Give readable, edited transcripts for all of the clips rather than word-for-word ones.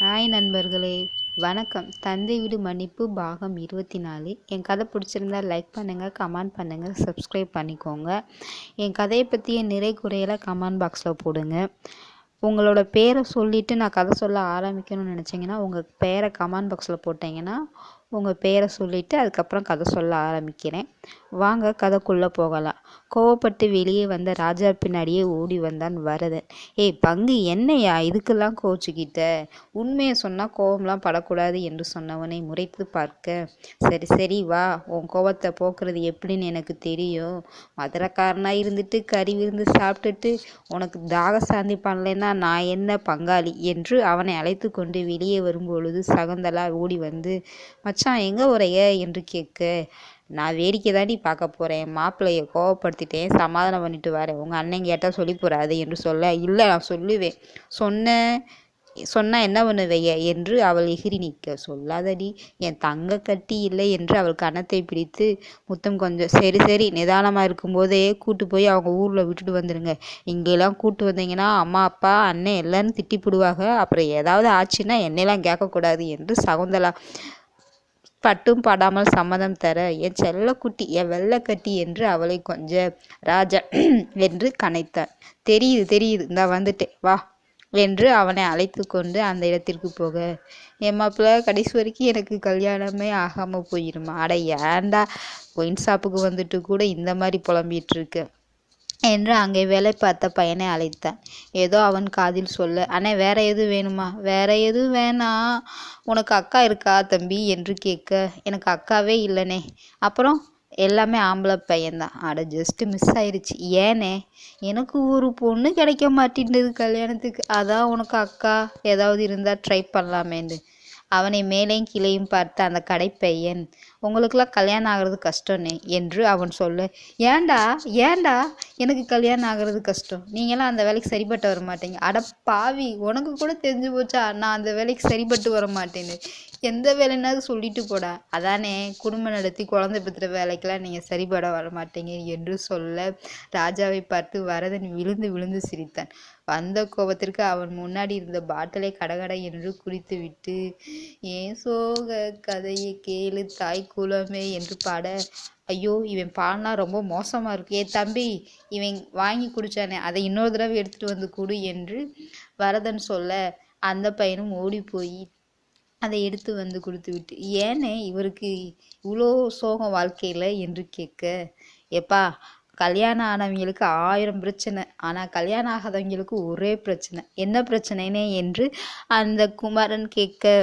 Hi நண்பர்களே, வணக்கம். தந்தை வீடு மன்னிப்பு பாகம் 24. என் கதை பிடிச்சிருந்தா லைக் பண்ணுங்கள், கமெண்ட் பண்ணுங்கள், சப்ஸ்கிரைப் பண்ணிக்கோங்க. என் கதையை பற்றிய நிறை குறையெல்லாம் கமெண்ட் பாக்ஸில் போடுங்க. உங்களோட பேரை சொல்லிவிட்டு நான் கதை சொல்ல ஆரம்பிக்கணும்னு நினச்சிங்கன்னா உங்கள் பேரை கமெண்ட் பாக்ஸில் போட்டிங்கன்னா உங்கள் பேரை சொல்லிவிட்டு அதுக்கப்புறம் கதை சொல்ல ஆரம்பிக்கிறேன். வாங்க கதைக்குள்ளே போகலாம். கோவப்பட்டு வெளியே வந்த ராஜா பின்னாடியே ஓடி வந்தான் வரதன். ஏய் பங்கு, என்னையா இதுக்கெல்லாம் கோச்சிக்கிட்ட? உண்மையை சொன்னால் கோவம்லாம் படக்கூடாது என்று சொன்னவனை முறைத்து பார்க்க, சரி சரி வா, உன் கோவத்தை போக்குறது எப்படின்னு எனக்கு தெரியும். மதுரக்காரனாக இருந்துட்டு கறி விருந்து சாப்பிட்டுட்டு உனக்கு தாக சாந்தி பண்ணலைன்னா நான் என்ன பங்காளி என்று அவனை அழைத்து கொண்டு வெளியே வரும்பொழுது சகுந்தலா ஓடி வந்து, மச்சான் எங்கே உரைய என்று கேட்க, நான் வேடிக்கை தாண்டி பார்க்க போகிறேன், மாப்பிள்ளையை கோவப்படுத்திட்டேன், சமாதானம் பண்ணிட்டு வரேன், உங்கள் அண்ணன் கேட்டால் சொல்லி போகிறாது என்று சொல்ல, இல்லை நான் சொல்லுவேன், சொன்னால் என்ன பண்ணுவைய என்று அவள் எகிரி நிற்க, சொல்லாதடி என் தங்க கட்டி இல்லை என்று அவள் கன்னத்தை பிடித்து முத்தம் கொஞ்சம், சரி சரி நிதானமாக இருக்கும்போதே கூட்டு போய் அவங்க ஊரில் விட்டுட்டு வந்துடுங்க. இங்கெல்லாம் கூட்டு வந்தீங்கன்னா அம்மா அப்பா அண்ணன் எல்லாரும் திட்டி போடுவாங்க, அப்புறம் ஏதாவது ஆச்சுன்னா என்னெல்லாம் கேட்கக்கூடாது என்று சகுந்தலா பட்டும் படாமல் சம்மதம் தர, என் செல்லக்குட்டி என் வெள்ளைக்கட்டி என்று அவளை கொஞ்சம், ராஜா என்று கனைத்தான். தெரியுது இந்தா வந்துட்டேன் வா என்று அவனை அழைத்து கொண்டு அந்த இடத்திற்கு போக, என் மாப்பிள்ள கடைசி வரைக்கும் எனக்கு கல்யாணமே ஆகாமல் போயிருமா? அட ஏன்டா ஒயின் ஷாப்புக்கு வந்துட்டு கூட இந்த மாதிரி புலம்பிட்டு இருக்கு என்று அங்கே வேலை பார்த்த பையனை அழைத்தான். ஏதோ அவன் காதில் சொல்ல, அண்ணே வேற எதுவும் வேணுமா? வேற எதுவும் வேணாம். உனக்கு அக்கா இருக்கா தம்பி என்று கேட்க, எனக்கு அக்காவே இல்லைனே. அப்புறம் எல்லாமே ஆம்பளை பையன்தான். அட ஜஸ்ட்டு மிஸ் ஆயிடுச்சு. ஏனே? எனக்கு ஒரு பொண்ணு கிடைக்க மாட்டேன்றது கல்யாணத்துக்கு, அதான் உனக்கு அக்கா ஏதாவது இருந்தால் ட்ரை பண்ணலாமேன்னு. அவனை மேலேயும் கீழேயும் பார்த்த அந்த கடைப்பையன், உங்களுக்கெல்லாம் கல்யாணம் ஆகிறது கஷ்டம்னே என்று அவன் சொல்ல, ஏண்டா எனக்கு கல்யாணம் ஆகிறது கஷ்டம்? நீங்களாம் அந்த வேலைக்கு சரிப்பட்டு வர மாட்டீங்க. அட பாவி, உனக்கு கூட தெரிஞ்சு போச்சா நான் அந்த வேலைக்கு சரிப்பட்டு வர மாட்டேன்னு? எந்த வேலைனாவது சொல்லிட்டு போடா. அதானே குடும்பம் நடத்தி குழந்தை பெற்ற வேலைக்கெல்லாம் நீங்கள் சரிபட வர மாட்டீங்க என்று சொல்ல, ராஜாவை பார்த்து வரதன் விழுந்து விழுந்து சிரித்தான். வந்த கோபத்திற்கு அவன் முன்னாடி இருந்த பாட்டிலை கடகடை என்று குடித்து விட்டு, ஏன் சோக கதையை கேளு தாய் குலமே என்று பாட, ஐயோ இவன் பாடினா ரொம்ப மோசமாக இருக்கு, ஏ தம்பி இவன் வாங்கி குடித்தானே அதை இன்னொரு தடவை எடுத்துகிட்டு வந்து கொடு என்று வரதன் சொல்ல, அந்த பையனும் ஓடி போய் அதை எடுத்து வந்து கொடுத்து விட்டு, ஏனே இவருக்கு இவ்வளோ சோகம் வாழ்க்கையில் என்று கேட்க, எப்பா கல்யாணம் ஆனவங்களுக்கு 1000 பிரச்சனை, ஆனால் கல்யாணம் ஆகாதவங்களுக்கு ஒரே பிரச்சனை, என்ன பிரச்சனைனே என்று அந்த குமாரன் கேட்க,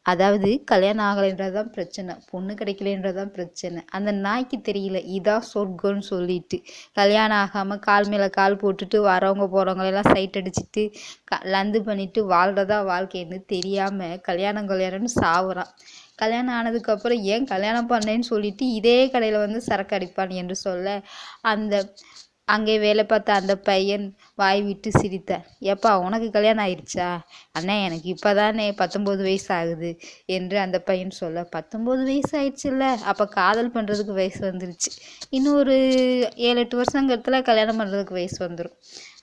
அதாவது கல்யாணம் ஆகலைன்றதான் பிரச்சனை, பொண்ணு கிடைக்கலன்றதான் பிரச்சனை. அந்த நாய்க்கு தெரியல இதான் சொர்க்கம்னு சொல்லிட்டு கல்யாணம் ஆகாமல் கால் மேலே கால் போட்டுட்டு வரவங்க போகிறவங்களெல்லாம் சைட் அடிச்சுட்டு லந்து பண்ணிட்டு வாழ்கிறதா வாழ்க்கைன்னு தெரியாமல் கல்யாணம்னு சாவுறான். கல்யாணம் ஆனதுக்கப்புறம் ஏன் கல்யாணம் பண்ணேன்னு சொல்லிட்டு இதே கடையில் வந்து சரக்கு அடிப்பான் என்று சொல்ல, அந்த அங்கே வேலை பார்த்த அந்த பையன் வாய் விட்டு சிரித்தார். ஏப்பா உனக்கு கல்யாணம் ஆயிடுச்சா? அண்ணே எனக்கு இப்போ தானே 19 வயசு ஆகுது என்று அந்த பையன் சொல்ல, 19 வயசு ஆயிடுச்சுல்ல, அப்போ காதல் பண்ணுறதுக்கு வயசு வந்துருச்சு, இன்னும் ஒரு 7-8 வருஷங்கிறதுல கல்யாணம் பண்ணுறதுக்கு வயசு வந்துடும்.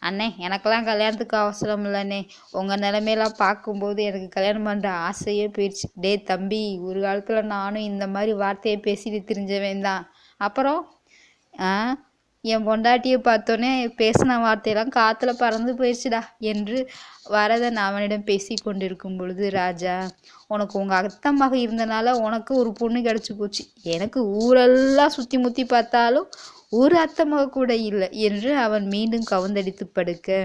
அண்ணே எனக்கெல்லாம் கல்யாணத்துக்கு அவசரம் இல்லைண்ணே, உங்கள் நிலைமையெல்லாம் பார்க்கும்போது எனக்கு கல்யாணம் பண்ணுற ஆசையே போயிடுச்சு. டே தம்பி, ஒரு காலத்தில் நானும் இந்த மாதிரி வார்த்தையை பேசிட்டு தெரிஞ்சவன் தான். அப்புறம் என் பொண்டாட்டியை பார்த்தோன்னே பேசின வார்த்தையெல்லாம் காற்றுல பறந்து போயிடுச்சுடா என்று வரதன் அவனிடம் பேசி கொண்டிருக்கும் பொழுது, ராஜா உனக்கு உங்கள் அத்தை மக இருந்தனால உனக்கு ஒரு பொண்ணு கிடச்சி போச்சு, எனக்கு ஊரெல்லாம் சுற்றி முற்றி பார்த்தாலும் ஒரு அத்தை மக கூட இல்லை என்று அவன் மீண்டும் கவுந்தடித்து படுக்க,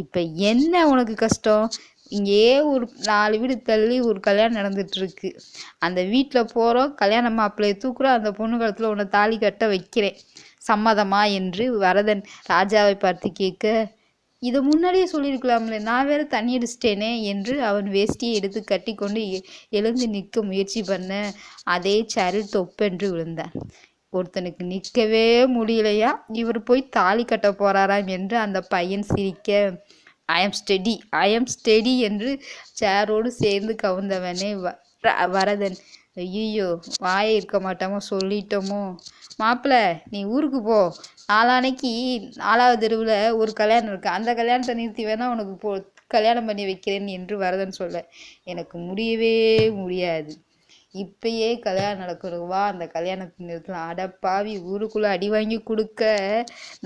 இப்போ என்ன உனக்கு கஷ்டம்? இங்கேயே ஒரு 4 வீடு தள்ளி ஒரு கல்யாணம் நடந்துட்டுருக்கு, அந்த வீட்டில் போகிறோம், கல்யாண மாப்பிள்ளையை தூக்குறோம், அந்த பொண்ணு காலத்தில் உன்னை தாலி கட்ட வைக்கிறேன், சம்மதமா என்று வரதன் ராஜாவை பார்த்து கேட்க, இதை முன்னாடியே சொல்லியிருக்கலாம்ல, நான் வேற தண்ணி அடிச்சிட்டேனே என்று அவன் வேஷ்டியை எடுத்து கட்டி கொண்டு எழுந்து நிற்க முயற்சி பண்ண, அதே சேரில் தொப்பென்று விழுந்தான். ஒருத்தனுக்கு நிற்கவே முடியலையா, இவர் போய் தாலி கட்ட போறாராம் என்று அந்த பையன் சிரிக்க, ஐ எம் ஸ்டெடி என்று சேரோடு சேர்ந்து கவுந்தவனே வரதன், ஐயோ வாயை இருக்க மாட்டோமோ சொல்லிட்டோமோ, மாப்பிள்ள நீ ஊருக்கு போ, நாளானைக்கு 4வது தெருவில் ஒரு கல்யாணம் இருக்குது, அந்த கல்யாணத்தை நிறுத்தி வேணால் உனக்கு கல்யாணம் பண்ணி வைக்கிறேன் என்று வரதன் சொல்ல, எனக்கு முடியவே முடியாது, இப்பயே கல்யாணம் நடக்கணும், வா அந்த கல்யாணத்தை நிறுத்தலாம். அடப்பாவி, ஊருக்குள்ள அடி வாங்கி கொடுக்க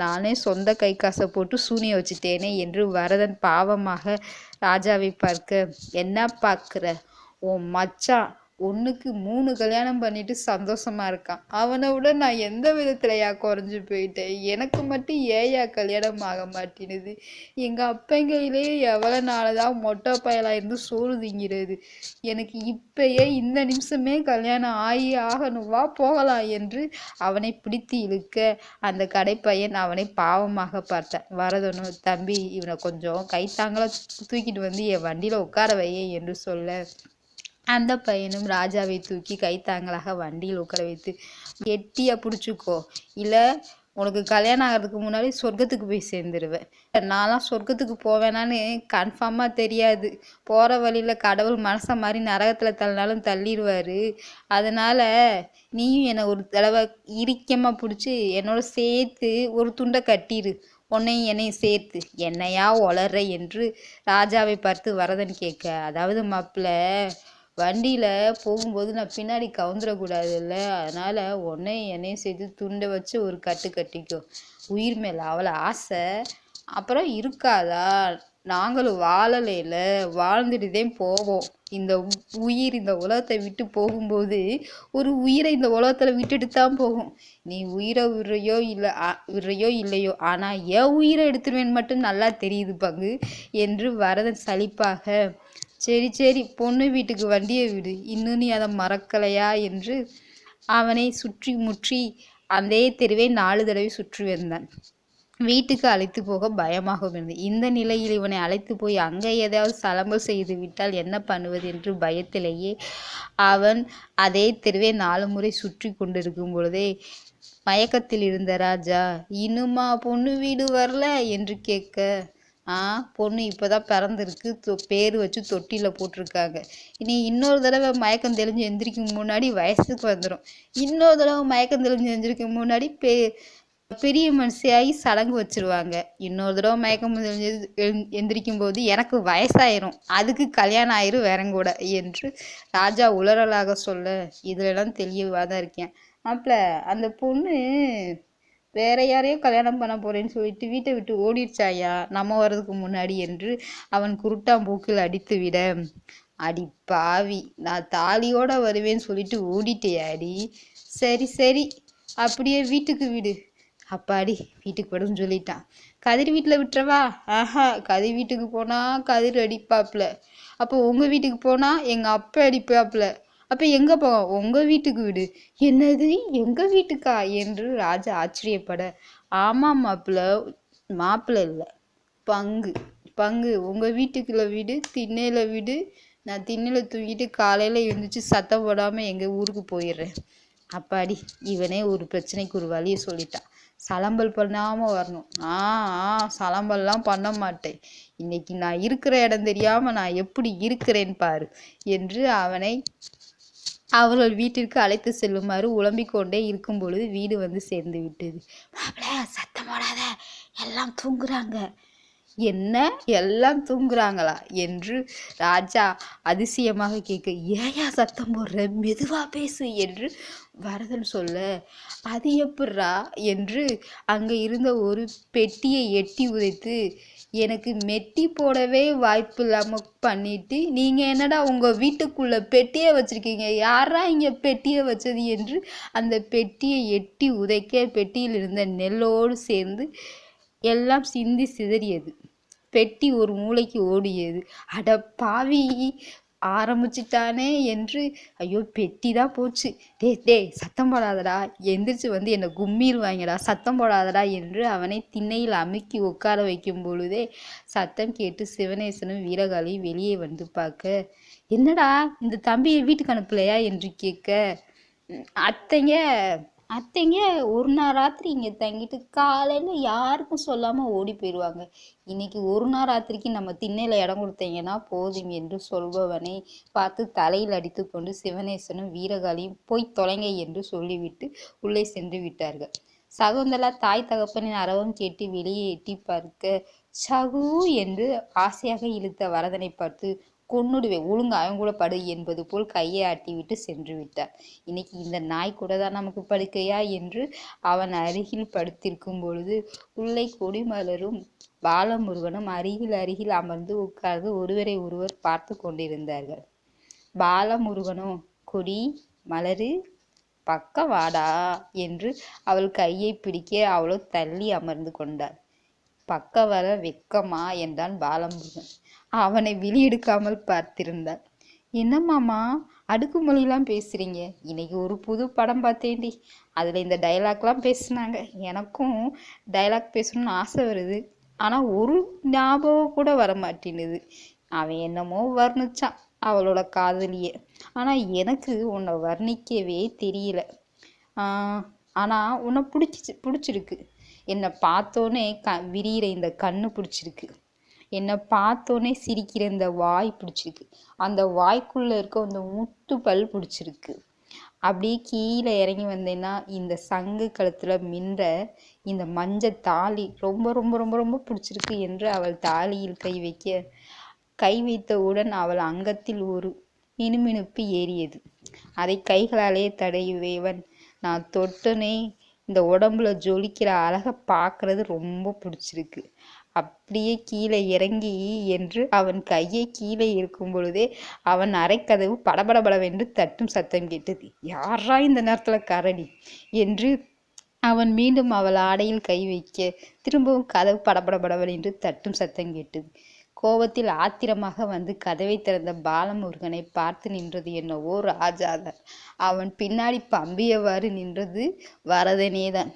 நானே சொந்த கை காசை போட்டு சூனிய வச்சுட்டேனே என்று வரதன் பாவமாக ராஜாவை பார்க்க, என்ன பார்க்குற, உன் மச்சான் ஒன்றுக்கு 3 கல்யாணம் பண்ணிட்டு சந்தோஷமா இருக்கான், அவனை விட நான் எந்த விதத்துலையா குறைஞ்சி போயிட்டேன், எனக்கு மட்டும் ஏயா கல்யாணம் ஆக மாட்டேனுது, எங்கள் அப்பங்கையிலே எவ்வளோ நாளதான் மொட்டை பயலாக இருந்து சோறு திங்கிறது, எனக்கு இப்பயே இந்த நிமிஷமே கல்யாணம் ஆகணும், வா போகலாம் என்று அவனை பிடித்து இழுக்க அந்த கடைப்பையன் அவனை பாவமாக பார்த்தான். வரதனும், தம்பி இவனை கொஞ்சம் கைத்தாங்களா தூக்கிட்டு வந்து என் வண்டியில் உட்கார வையே என்று சொல்ல, அந்த பையனும் ராஜாவை தூக்கி கைத்தாங்களாக வண்டியில் உட்கார வைத்து, கெட்டியா பிடிச்சிக்கோ, இல்லை உனக்கு கல்யாணம் ஆகிறதுக்கு முன்னாடி சொர்க்கத்துக்கு போய் சேர்ந்துருவேன். நான்லாம் சொர்க்கத்துக்கு போவேனான்னு கன்ஃபார்மாக தெரியாது, போகிற வழியில் கடவுள் மனசை மாதிரி நரகத்தில் தள்ளினாலும் தள்ளிடுவார், அதனால் நீயும் என்னை ஒரு தடவை இறுக்கமாக பிடிச்சி என்னோட சேர்த்து ஒரு துண்டை கட்டிடு, உன்னையும் என்னையும் சேர்த்து, என்னையா ஒளர்ற என்று ராஜாவை பார்த்து வரதன் கேட்க, அதாவது மாப்பிள்ளை வண்டியில் போகும்போது நான் பின்னாடி கவுந்துடக்கூடாதுல்ல, அதனால் உன்னையும் என்னையும் சேர்த்து துண்டை வச்சு ஒரு கட்டு கட்டிக்கோ, உயிர் மேலே அவ்வளோ ஆசை அப்புறம் இருக்காதா, நாங்களும் வாழலையில வாழ்ந்துட்டுதான் போவோம், இந்த உயிர் இந்த உலகத்தை விட்டு போகும்போது ஒரு உயிரை இந்த உலகத்தில் விட்டுட்டு தான் போகும், நீ உயிரை விடுறையோ இல்லையோ ஆனால் என் உயிரை எடுத்துருவேன்னு மட்டும் நல்லா தெரியுது பங்கு என்று வரதன் சலிப்பாக, சரி சரி பொண்ணு வீட்டுக்கு வண்டியை விடு, இன்னும் நீ அதை மறக்கலையா என்று அவனை சுற்றி முற்றி அந்த தெருவை 4 தடவை சுற்றி வந்தான். வீட்டுக்கு அழைத்து போக பயமாக இருந்தது. இந்த நிலையில் இவனை அழைத்து போய் அங்கே ஏதாவது சலம்பல் செய்து விட்டால் என்ன பண்ணுவது என்று பயத்திலேயே அவன் அதே தெருவை 4 முறை சுற்றி கொண்டிருக்கும் பொழுதே மயக்கத்தில் இருந்த ராஜா, இன்னுமா பொண்ணு வீடு வரல என்று கேட்க, பொண்ணு இப்போதான் பிறந்திருக்கு, பேர் வச்சு தொட்டியில் போட்டிருக்காங்க, இனி இன்னொரு தடவை மயக்கம் தெளிஞ்சு எந்திரிக்கும் முன்னாடி வயசுக்கு வந்துடும், இன்னொரு தடவை மயக்கம் தெளிஞ்சு எந்திரிக்கும் முன்னாடி பெரிய மனுஷியாகி சடங்கு வச்சிருவாங்க, இன்னொரு தடவை மயக்கம் தெளிஞ்சு எந்திரிக்கும் போது எனக்கு வயசாயிரும், அதுக்கு கல்யாணம் ஆயிரும் வேறங்கூட என்று ராஜா உளறலாக சொல்ல, இதுலலாம் தெளிவாக தான் இருக்கேன் மாப்பிள்ள, அந்த பொண்ணு வேற யாரையோ கல்யாணம் பண்ண போறேன்னு சொல்லிட்டு வீட்டை விட்டு ஓடிடுச்சாயா நம்ம வர்றதுக்கு முன்னாடி என்று அவன் குருட்டாம்போக்கில் அடித்து விட, அடி பாவி, நான் தாலியோட வருவேன்னு சொல்லிட்டு ஓடிட்டேயாடி, சரி சரி அப்படியே வீட்டுக்கு விடு, அப்பாடி வீட்டுக்கு விடுன்னு சொல்லிட்டான், கதிர் வீட்டில் விட்டுறவா, கதிர் வீட்டுக்கு போனா கதிர் அடிப்பாப்புல, அப்போ உங்க வீட்டுக்கு போனா எங்க அப்பா அடிப்பாப்புல, அப்போ எங்கே போவோம், உங்கள் வீட்டுக்கு விடு, என்னது எங்கள் வீட்டுக்கா என்று ராஜா ஆச்சரியப்பட, ஆமாம் மாப்பிள்ளை இல்லை பங்கு உங்கள் வீட்டுக்குள்ள வீடு, திண்ணையில் வீடு, நான் திண்ணையில் தூங்கிட்டு காலையில் எழுந்திரிச்சு சத்தம் போடாமல் எங்கள் ஊருக்கு போயிடுறேன், அப்பாடி இவனே ஒரு பிரச்சனைக்கு ஒரு வழியை சொல்லிட்டான், சலம்பல் பண்ணாமல் வரணும், சலம்பல்லாம் பண்ண மாட்டேன், இன்னைக்கு நான் இருக்கிற இடம் தெரியாமல் நான் எப்படி இருக்கிறேன்னு பாரு என்று அவனை அவர்கள் வீட்டிற்கு அழைத்து செல்லுமாறு உழம்பிக் கொண்டே இருக்கும் பொழுது வீடு வந்து சேர்ந்து விட்டது. சத்தம் போடாத, எல்லாம் தூங்குறாங்க. என்ன, எல்லாம் தூங்குறாங்களா என்று ராஜா அதிசயமாக கேட்க, ஏயா சத்தம் போடுற, மெதுவா பேசு என்று வரதன் சொல்ல, அது எப்பட்றா என்று அங்கே இருந்த ஒரு பெட்டியை எட்டி உதைத்து, எனக்கு மெட்டி போடவே வாய்ப்பு இல்லாமல் பண்ணிட்டு நீங்கள் என்னடா உங்கள் வீட்டுக்குள்ள பெட்டியை வச்சுருக்கீங்க, யாரா இங்கே பெட்டியை வச்சது என்று அந்த பெட்டியை எட்டி உதைக்க பெட்டியில் இருந்த நெல்லோடு சேர்ந்து எல்லாம் சிந்தி சிதறியது, பெட்டி ஒரு மூளைக்கு ஓடியது. அட பாவி, ஆரம்பிச்சிட்டானே என்று ஐயோ பெட்டி தான் போச்சு, டே சத்தம் போடாதடா, எந்திரிச்சு வந்து என்னை கும்மியில் வாங்கடா, சத்தம் போடாதடா என்று அவனை திண்ணையில் அமுக்கி உட்கார வைக்கும் பொழுதே சத்தம் கேட்டு சிவனேசனும் வீரகாளியும் வெளியே வந்து பார்க்க, என்னடா இந்த தம்பியை வீட்டுக்கு அனுப்பலையா என்று கேட்க, அத்தைங்க ஒரு நாள் ராத்திரி இங்கே தங்கிட்டு காலையில் யாருக்கும் சொல்லாமல் ஓடி போயிடுவாங்க, இன்னைக்கு ஒரு நாள் ராத்திரிக்கு நம்ம திண்ணையில் இடம் கொடுத்தீங்கன்னா போதும் என்று சொல்பவனை பார்த்து தலையில் அடித்து கொண்டு சிவனேசனும் வீரகாளியும் போய் தொலைங்க என்று சொல்லிவிட்டு உள்ளே சென்று விட்டார்கள். சகுந்தலா தாய் தகப்பனின் அரவம் கேட்டு வெளியே எட்டி பார்க்க சகு என்று ஆசையாக இழுத்த வரதனை பார்த்து, கொன்னுடுவேன், ஒழுங்கு அவன் கூட படு என்பது போல் கையை ஆட்டிவிட்டு சென்று விட்டார். இன்னைக்கு இந்த நாய் கூட தான் நமக்கு படுக்கையா என்று அவன் அருகில் படுத்திருக்கும் பொழுது உள்ளே கொடிமலரும் பாலமுருகனும் அருகில் அமர்ந்து உட்கார்ந்து ஒருவரை ஒருவர் பார்த்து கொண்டிருந்தார்கள். பாலமுருகனோ, கொடி மலரு, பக்கம் வாடா என்று அவள் கையை பிடிக்க அவளோ தள்ளி அமர்ந்து கொண்டாள். பக்க வர வெக்கமா என்றான் பாலமுருகன். அவனை வெளியெடுக்காமல் பார்த்திருந்தாள். என்ன மாமா அடுக்கு மொழியெல்லாம் பேசுறீங்க? இன்னைக்கு ஒரு புது படம் பார்த்தேன்டி, அதுல இந்த டைலாக்லாம் பேசுனாங்க. எனக்கும் டைலாக் பேசணும்னு ஆசை வருது, ஆனா ஒரு ஞாபகம் கூட வர மாட்டேங்குது. அவன் என்னமோ வர்ணிச்சான் அவளோட காதலிய, ஆனா எனக்கு உன்னை வர்ணிக்கவே தெரியல. ஆனா உன்னை பிடிச்சிருக்கு. என்னை பார்த்தோன்னே விரிகிற இந்த கண்ணு பிடிச்சிருக்கு. என்னை பார்த்தோன்னே சிரிக்கிற இந்த வாய் பிடிச்சிருக்கு. அந்த வாய்க்குள்ள இருக்க அந்த முட்டு பல் பிடிச்சிருக்கு. அப்படியே கீழே இறங்கி வந்தேன்னா இந்த சங்கு கழுத்துல மின்ற இந்த மஞ்சள் தாலி ரொம்ப ரொம்ப ரொம்ப ரொம்ப பிடிச்சிருக்கு என்று அவள் தாலியில் கை வைத்தவுடன் அவள் அங்கத்தில் ஒரு மினுமினுப்பு ஏறியது. அதை கைகளாலே தடையுவேவன், நான் தொட்டனே இந்த உடம்புல ஜொலிக்கிற அழகை பார்க்கறது ரொம்ப பிடிச்சிருக்கு. அப்படியே கீழே இறங்கி என்று அவன் கையை கீழே இருக்கும் பொழுதே அவன் அரைக்கதவு படபடபடவென்று தட்டும் சத்தம் கேட்டது. யாரா இந்த நேரத்துல கரடி என்று அவன் மீண்டும் அவள் ஆடையில் கை வைக்க திரும்பவும் கதவு படபடபடவன் என்று தட்டும் சத்தம் கேட்டது. கோபத்தில் ஆத்திரமாக வந்து கதவை திறந்த பாலமுருகனை பார்த்து நின்றது என்னவோ ராஜாதான். அவன் பின்னாடி பம்பியவாறு நின்றது வரதனேதான்.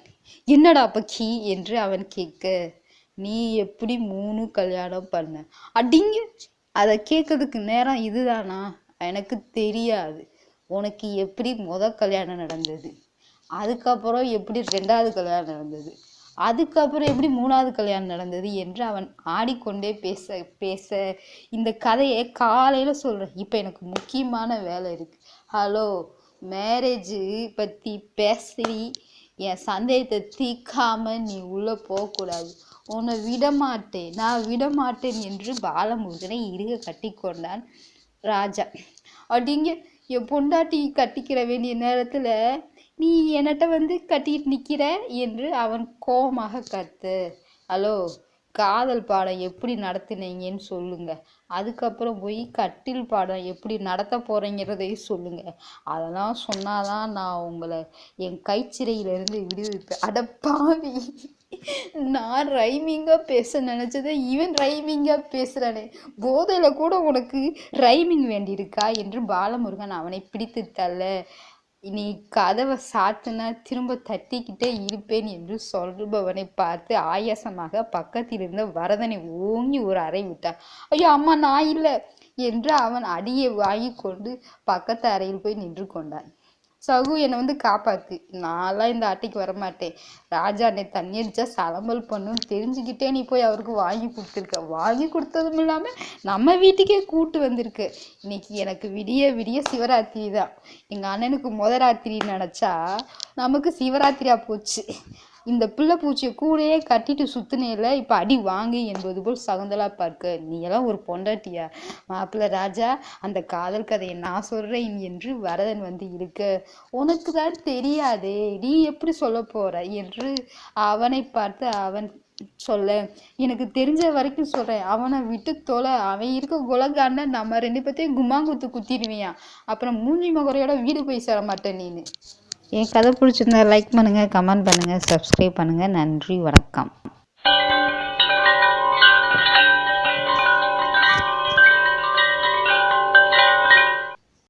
என்னடா பக்கி என்று அவன் கேட்க, நீ எப்படி 3 கல்யாணம் பண்ண? அடிங்க, அதை கேட்கறதுக்கு நேரம் இதுதானா? எனக்கு தெரியாது. உனக்கு எப்படி கல்யாணம் நடந்தது, அதுக்கப்புறம் எப்படி 2வது கல்யாணம் நடந்தது, அதுக்கப்புறம் எப்படி 3வது கல்யாணம் நடந்தது என்று அவன் ஆடிக்கொண்டே பேச இந்த கதையை காலையில சொல்றேன். இப்ப எனக்கு முக்கியமான வேலை இருக்கு. ஹலோ, மேரேஜ் பத்தி பேசி என் சந்தேகத்தை தீர்க்காம நீ உள்ள போகக்கூடாது. உன்னை விடமாட்டேன், நான் விடமாட்டேன் என்று பாலமுருகனை இறுக கட்டி கொண்டான் ராஜா. அப்படிங்க, என் பொண்டாட்டி கட்டிக்கிற வேண்டிய நேரத்துல நீ என்னட்ட வந்து கட்டிட்டு நிக்கிற என்று அவன் கோபமாக கத்து. ஹலோ, காதல் பாடம் எப்படி நடத்தினீங்கன்னு சொல்லுங்க, அதுக்கப்புறம் போய் கட்டில் பாடம் எப்படி நடத்த போறீங்கிறதையும் சொல்லுங்க. அதெல்லாம் சொன்னாதான் நான் உங்களை என் கைச்சிறையிலிருந்து விடுவிப்பேன். அடப்பாவி, நான் ரைமிங்கா பேச நினைச்சதை இவன் ரைமிங்கா பேசுறானே, போதையில கூட உனக்கு ரைமிங் வேண்டியிருக்கா என்று பாலமுருகன் அவனை பிடித்து தள்ள, நீ கதவை சாத்துனா திரும்ப தட்டிக்கிட்டே இருப்பேன் என்று சொல்பவனை பார்த்து ஆயாசமாக பக்கத்தில் இருந்த வரதனை ஓங்கி ஒரு அறை விட்டான். ஐயோ அம்மா, நான் இல்லை என்று அவன் அடியை வாங்கி கொண்டு பக்கத்து அறையில் போய் நின்று கொண்டான். சகு, என்னை வந்து காப்பாத்து, நான்லாம் இந்த ஆட்டைக்கு வரமாட்டேன். ராஜா என்னை தண்ணி அடிச்சா சலம்பல் பண்ணுன்னு தெரிஞ்சுக்கிட்டே நீ போய் அவருக்கு வாங்கி கொடுத்துருக்க. வாங்கி கொடுத்ததும் இல்லாம நம்ம வீட்டுக்கே கூட்டு வந்திருக்கு. இன்னைக்கு எனக்கு விடிய விடிய சிவராத்திரி தான். எங்க அண்ணனுக்கு ராத்திரி நினைச்சா நமக்கு சிவராத்திரியா போச்சு. இந்த பிள்ளை பூச்சியை கூடையே கட்டிட்டு சுத்தினேல இப்ப அடி வாங்கு என்பது போல் சகுந்தலா பார்க்க, நீ எல்லாம் ஒரு பொண்டாட்டியா? மாப்பிள்ள ராஜா, அந்த காதல் கதையை நான் சொல்றேன் என்று வரதன் வந்து இருக்க, உனக்கு தான் தெரியாதே, நீ எப்படி சொல்ல போற என்று அவனை பார்த்து அவன் சொல்ல, எனக்கு தெரிஞ்ச வரைக்கும் சொல்றேன், அவனை விட்டு தொலை. அவன் இருக்க குலகாண்ட நம்ம 2 பேர்த்தையும் கும்மாங்குத்து குத்திடுவியான். அப்புறம் மூஞ்சி மகரையோட வீடு போய் சேர மாட்டேன் நீனு. என் கதை பிடிச்சிருந்தா லைக் பண்ணுங்கள், கமெண்ட் பண்ணுங்கள், சப்ஸ்கிரைப் பண்ணுங்கள். நன்றி, வணக்கம்.